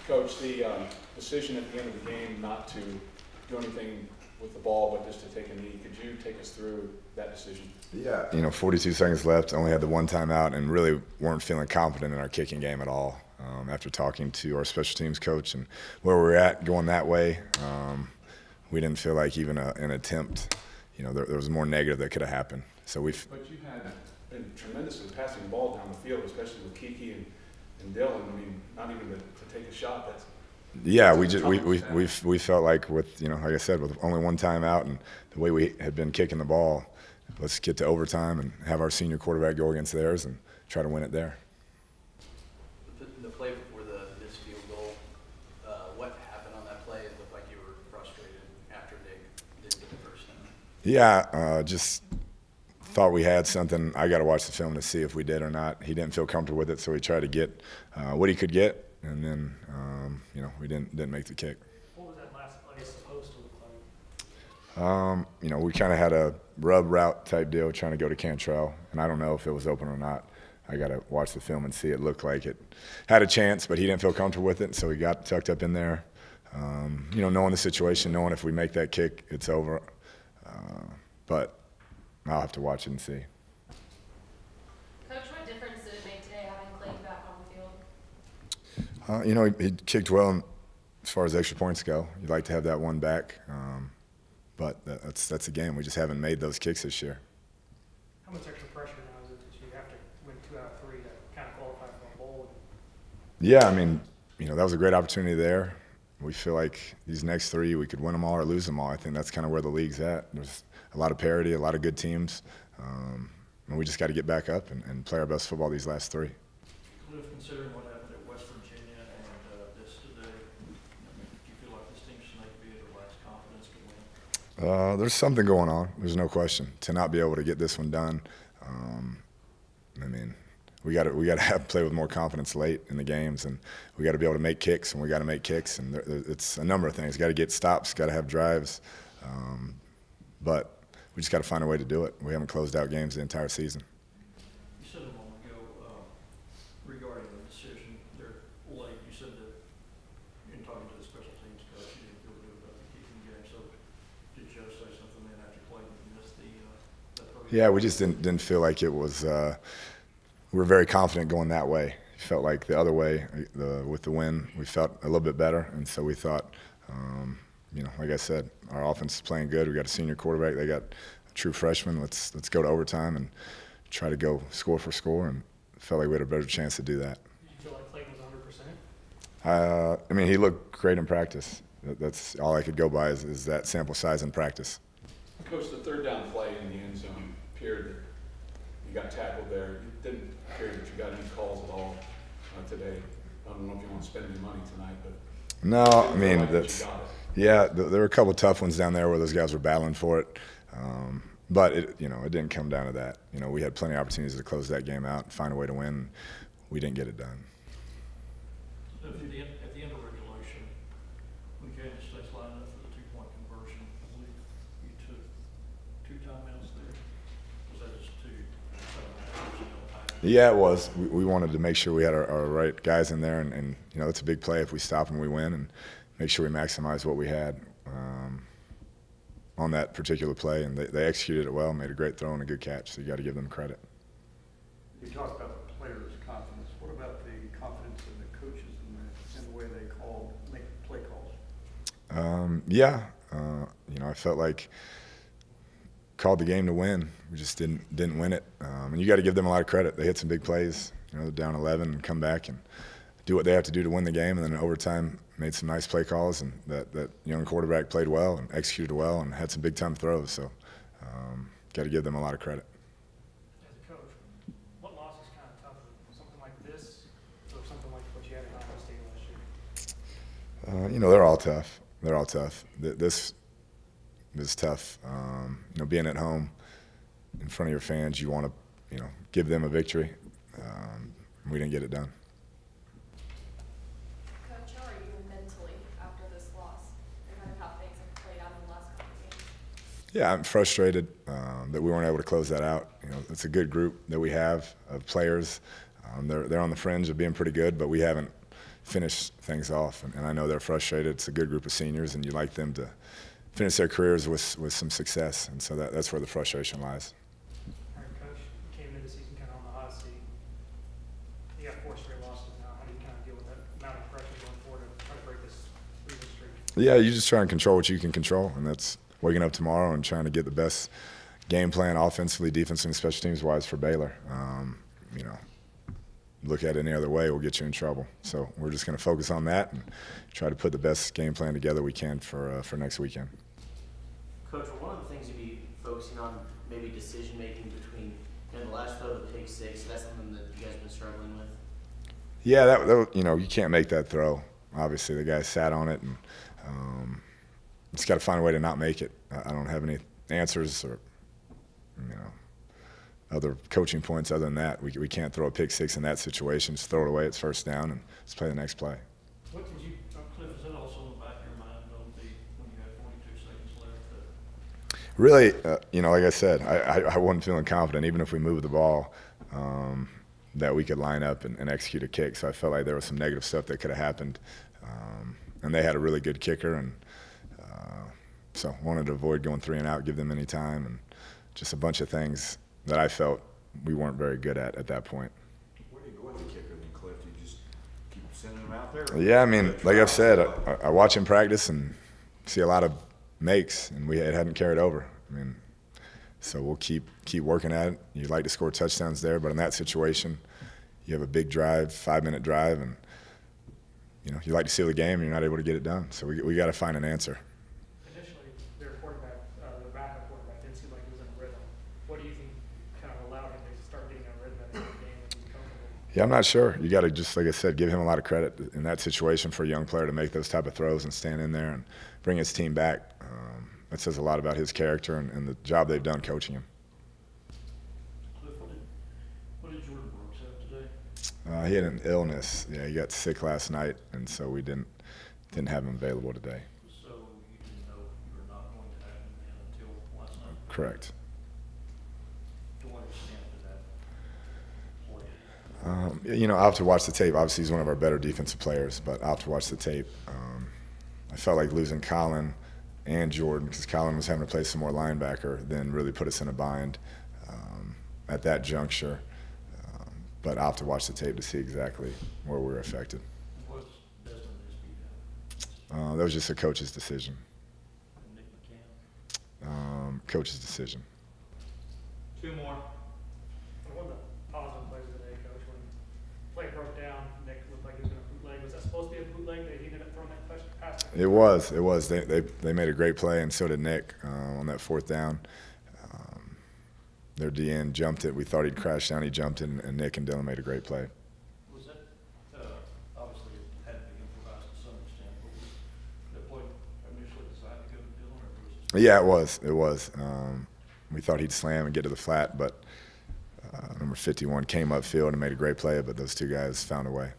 Coach, the decision at the end of the game not to do anything with the ball but just to take a knee, could you take us through that decision? Yeah, 42 seconds left, only had the one timeout, and really weren't feeling confident in our kicking game at all. After talking to our special teams coach and where we were at going that way, we didn't feel like even an attempt, there was more negative that could have happened. So But you had been tremendously passing the ball down the field, especially with Kiki and Dylan. I mean, not even to take a shot. We felt like with like I said, with only one timeout and the way we had been kicking the ball, let's get to overtime and have our senior quarterback go against theirs and try to win it there. The play before the missed field goal, what happened on that play? It looked like you were frustrated after they didn't get the first down. Yeah, just thought we had something. I got to watch the film to see if we did or not. He didn't feel comfortable with it, so he tried to get what he could get, and then we didn't make the kick. What was that last play supposed to look like? We kind of had a rub route type deal trying to go to Cantrell, and I don't know if it was open or not. I got to watch the film and see. It looked like it had a chance, but he didn't feel comfortable with it, so he got tucked up in there. Knowing the situation, knowing if we make that kick, it's over. But I'll have to watch it and see. Coach, what difference did it make today having Clayton back on the field? He kicked well as far as extra points go. You'd like to have that one back, but that's a game. We just haven't made those kicks this year. How much extra pressure now is it that you have to win 2 out of 3 to kind of qualify for a bowl? Yeah, that was a great opportunity there. We feel like these next 3, we could win them all or lose them all. I think that's kind of where the league's at. There's a lot of parity, a lot of good teams, and we just got to get back up and play our best football these last 3. Cliff, considering what happened at West Virginia and this today, do you feel like this team's tonight to be able to last confidence to win? There's something going on. There's no question. To not be able to get this one done, we got to play with more confidence late in the games, and we got to be able to make kicks, and we got to make kicks, and it's a number of things. Got to get stops, got to have drives, but we just got to find a way to do it. We haven't closed out games the entire season. You said a moment ago regarding the decision there late. You said that in talking to the special teams coach, you didn't feel good about the kicking game. So did Joe say something then after Clayton missed that first? Yeah, we just didn't feel like it was. We were very confident going that way. Felt like the other way, with the win, we felt a little bit better, and so we thought, like I said, our offense is playing good. We got a senior quarterback. They got a true freshman. Let's go to overtime and try to go score for score, and felt like we had a better chance to do that. Did you feel like Clayton was 100%? He looked great in practice. That's all I could go by is that sample size in practice. Coach, the third down play in the end zone appeared that you got tackled there. It didn't appear that you got any calls at all today. I don't know if you want to spend any money tonight, but no, there were a couple of tough ones down there where those guys were battling for it, but it didn't come down to that. We had plenty of opportunities to close that game out and find a way to win. We didn't get it done. At the end of regulation, when Kansas State's lined up for the 2-point conversion, I believe you took 2 timeouts there. Was that just 2? Yeah, it was. We wanted to make sure we had our right guys in there, and it's a big play if we stop and we win, and make sure we maximize what we had on that particular play. And they executed it well, made a great throw and a good catch, so you got to give them credit. You talked about the players' confidence. What about the confidence in the coaches and the way they make play calls? I felt like called the game to win. We just didn't win it. And you got to give them a lot of credit. They hit some big plays. They're down 11 and come back and do what they have to do to win the game. And then in overtime, made some nice play calls, and that young quarterback played well and executed well and had some big time throws. So got to give them a lot of credit. As a coach, what loss is kind of tougher? Something like this, or something like what you had at Iowa State last year? They're all tough. They're all tough. This is tough. Being at home in front of your fans, you want to, give them a victory. We didn't get it done. Coach, how are you mentally after this loss? And kind of how things have played out in the last couple of games? Yeah, I'm frustrated that we weren't able to close that out. It's a good group that we have of players. They're on the fringe of being pretty good, but we haven't finished things off. And I know they're frustrated. It's a good group of seniors, and you like them to finish their careers with some success. And so that's where the frustration lies. All right, Coach, you came into the season kind of on the hot seat. You got 4 straight losses now. How do you kind of deal with that amount of pressure going forward to try to break this losing streak? Yeah, you just try and control what you can control, and that's waking up tomorrow and trying to get the best game plan offensively, defensively, and special teams wise for Baylor. You know, look at it any other way will get you in trouble. So we're just going to focus on that and try to put the best game plan together we can for next weekend. Coach, one of the things you'd be focusing on, maybe decision making between the last throw to the pick six. That's something that you guys have been struggling with. Yeah, that you know, you can't make that throw. Obviously, the guy sat on it, and just got to find a way to not make it. I don't have any answers or other coaching points other than that. We can't throw a pick six in that situation. Just throw it away. It's first down, and let's play the next play. What did you, Cliff, is that also in the back of your mind, when you had 42 seconds left? Really, like I said, I wasn't feeling confident, even if we moved the ball, that we could line up and execute a kick. So I felt like there was some negative stuff that could have happened. And they had a really good kicker, and so wanted to avoid going 3 and out, give them any time, and just a bunch of things that I felt we weren't very good at that point. Where do you go with the kicker then, Cliff? Do you just keep sending him out there? Yeah, I mean, like I've said, I watch him practice and see a lot of makes, and it hadn't carried over. I mean, so we'll keep working at it. You'd like to score touchdowns there, but in that situation, you have a big drive, 5-minute drive, and you like to seal the game, and you're not able to get it done. So we got to find an answer. Initially, their quarterback, the backup quarterback, didn't seem like he was in a rhythm. What do you think kind of allowed him to start getting a rhythm at the end of the game when he's comfortable? Yeah, I'm not sure. You got to just, like I said, give him a lot of credit in that situation for a young player to make those type of throws and stand in there and bring his team back. That says a lot about his character and the job they've done coaching him. Cliff, what did Jordan Brooks have today? He had an illness. Yeah, he got sick last night, and so we didn't have him available today. So you didn't know you were not going to have him in until last night? Correct. To what extent did that play? I'll have to watch the tape. Obviously, he's one of our better defensive players, but I'll have to watch the tape. I felt like losing Colin and Jordan, because Colin was having to play some more linebacker, then really put us in a bind at that juncture. But I'll have to watch the tape to see exactly where we were affected. What's Desmond Nisby down? That was just a coach's decision. And Nick McCann? Coach's decision. 2 more. One of the positive plays of the day, Coach, when play broke down, Nick looked like he was going to bootleg. Was that supposed to be a bootleg that he ended up throwing that pass? It was. They made a great play, and so did Nick on that 4th down. Their DN jumped it. We thought he'd crash down. He jumped it, and Nick and Dylan made a great play. Was that, obviously it had to be improvised to some extent, but was that play initially designed to go to Dylan, or was it? Yeah, it was. We thought he'd slam and get to the flat, but number 51 came upfield and made a great play, but those 2 guys found a way.